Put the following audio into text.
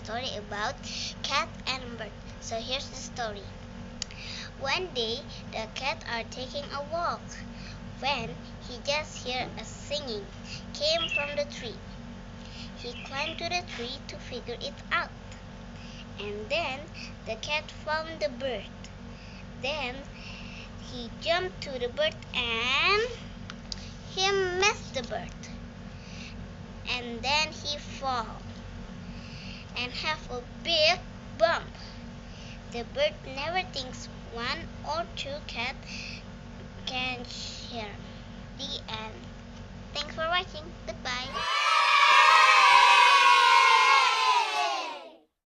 story about cat and bird. So here's the story. One day, the cat are taking a walk when he just heard a singing came from the tree. He climbed to the tree to figure it out. And then the cat found the bird. Then he jumped to the bird and he missed the bird. And then he fall and have a big bump. The bird never thinks one or two cats can share. The end. Thanks for watching. Goodbye.